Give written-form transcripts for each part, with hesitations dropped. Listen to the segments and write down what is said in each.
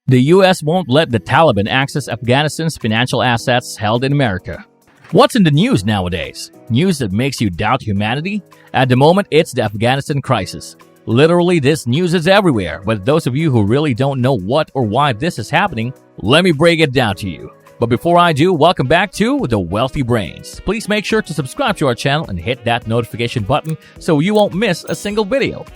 The U.S. won't let the Taliban access Afghanistan's financial assets held in America. What's in the news nowadays? News that makes you doubt humanity? At the moment, it's the Afghanistan crisis. Literally, this news is everywhere, but those of you who really don't know what or why this is happening, let me break it down to you. But before I do, welcome back to The Wealthy Brains. Please make sure to subscribe to our channel and hit that notification button so you won't miss a single video.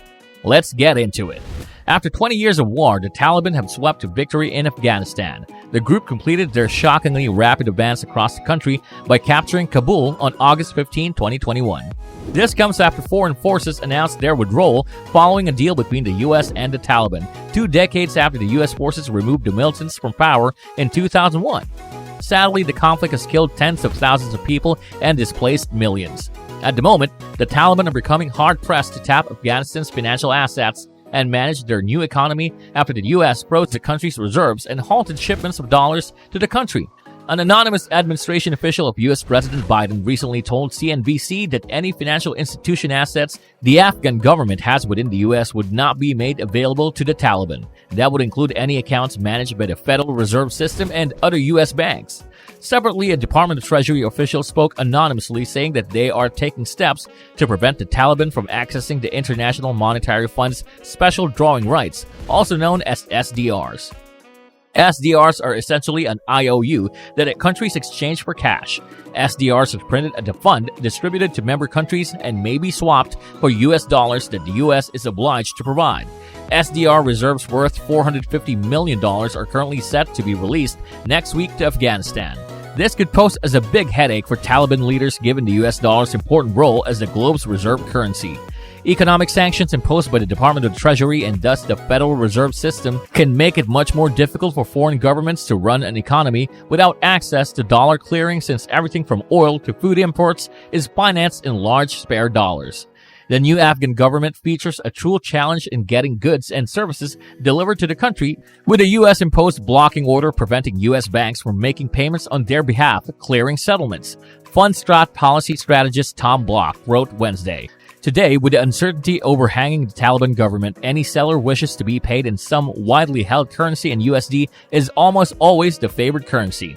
Let's get into it. After 20 years of war, the Taliban have swept to victory in Afghanistan. The group completed their shockingly rapid advance across the country by capturing Kabul on August 15, 2021. This comes after foreign forces announced their withdrawal following a deal between the U.S. and the Taliban, 2 decades after the U.S. forces removed the militants from power in 2001. Sadly, the conflict has killed tens of thousands of people and displaced millions. At the moment, the Taliban are becoming hard-pressed to tap Afghanistan's financial assets and manage their new economy after the U.S. froze the country's reserves and halted shipments of dollars to the country. An anonymous administration official of U.S. President Biden recently told CNBC that any financial institution assets the Afghan government has within the U.S. would not be made available to the Taliban. That would include any accounts managed by the Federal Reserve System and other U.S. banks. Separately, a Department of Treasury official spoke anonymously, saying that they are taking steps to prevent the Taliban from accessing the International Monetary Fund's special drawing rights, also known as SDRs. SDRs are essentially an IOU that a countries exchange for cash. SDRs are printed at the fund, distributed to member countries, and may be swapped for U.S. dollars that the U.S. is obliged to provide. SDR reserves worth $450 million are currently set to be released next week to Afghanistan. This could pose as a big headache for Taliban leaders given the U.S. dollar's important role as the globe's reserve currency. Economic sanctions imposed by the Department of the Treasury and thus the Federal Reserve System can make it much more difficult for foreign governments to run an economy without access to dollar clearing, since everything from oil to food imports is financed in large spare dollars. The new Afghan government features a true challenge in getting goods and services delivered to the country, with a U.S.-imposed blocking order preventing U.S. banks from making payments on their behalf, clearing settlements. Fundstrat policy strategist Tom Block wrote Wednesday, "Today, with the uncertainty overhanging the Taliban government, any seller wishes to be paid in some widely held currency, and USD is almost always the favored currency."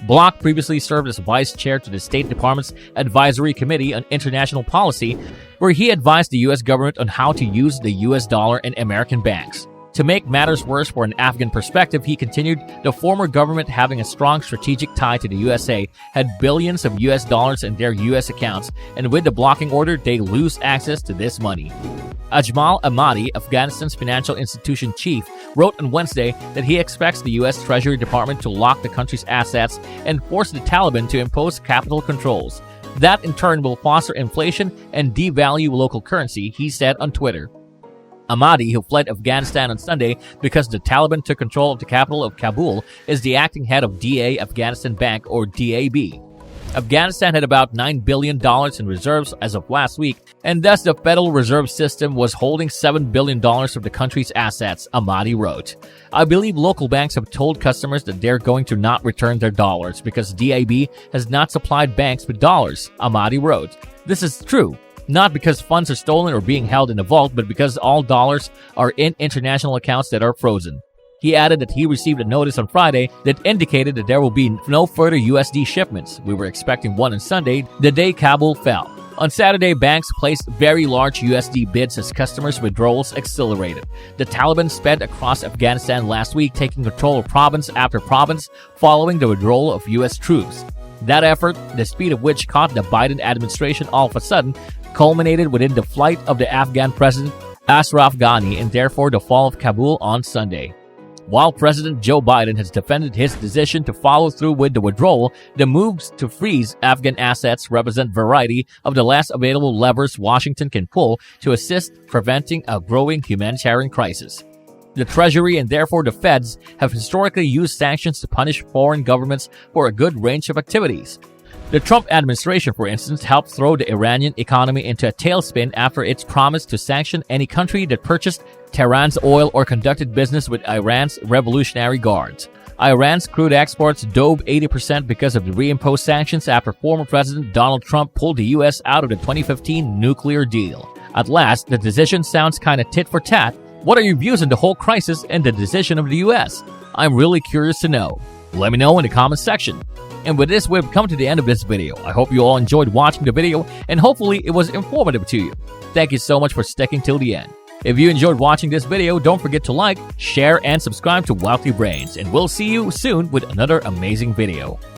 Block previously served as vice chair to the State Department's Advisory Committee on International Policy, where he advised the U.S. government on how to use the U.S. dollar and American banks. To make matters worse for an Afghan perspective, he continued, the former government, having a strong strategic tie to the USA, had billions of U.S. dollars in their U.S. accounts, and with the blocking order, they lose access to this money. Ajmal Ahmadi, Afghanistan's financial institution chief, wrote on Wednesday that he expects the U.S. Treasury Department to lock the country's assets and force the Taliban to impose capital controls. That in turn will foster inflation and devalue local currency, he said on Twitter. Ahmadi, who fled Afghanistan on Sunday because the Taliban took control of the capital of Kabul, is the acting head of DA Afghanistan Bank, or DAB. Afghanistan had about $9 billion in reserves as of last week, and thus the Federal Reserve System was holding $7 billion of the country's assets, Ahmadi wrote. "I believe local banks have told customers that they're going to not return their dollars because DAB has not supplied banks with dollars," Ahmadi wrote. "This is true. Not because funds are stolen or being held in a vault, but because all dollars are in international accounts that are frozen." He added that he received a notice on Friday that indicated that there will be no further USD shipments. "We were expecting one on Sunday, the day Kabul fell." On Saturday, banks placed very large USD bids as customers' withdrawals accelerated. The Taliban sped across Afghanistan last week, taking control of province after province following the withdrawal of U.S. troops. That effort, the speed of which caught the Biden administration all of a sudden, culminated within the flight of the Afghan president Ashraf Ghani and therefore the fall of Kabul on Sunday. While President Joe Biden has defended his decision to follow through with the withdrawal, the moves to freeze Afghan assets represent variety of the less available levers Washington can pull to assist preventing a growing humanitarian crisis. The Treasury and therefore the Feds have historically used sanctions to punish foreign governments for a good range of activities. The Trump administration, for instance, helped throw the Iranian economy into a tailspin after its promise to sanction any country that purchased Tehran's oil or conducted business with Iran's Revolutionary Guards. Iran's crude exports dove 80% because of the reimposed sanctions after former President Donald Trump pulled the U.S. out of the 2015 nuclear deal. At last, the decision sounds kinda tit for tat. What are your views on the whole crisis and the decision of the U.S.? I'm really curious to know. Let me know in the comment section. And with this, we've come to the end of this video. I hope you all enjoyed watching the video, and hopefully it was informative to you. Thank you so much for sticking till the end. If you enjoyed watching this video, don't forget to like, share, and subscribe to Wealthy Brains, and we'll see you soon with another amazing video.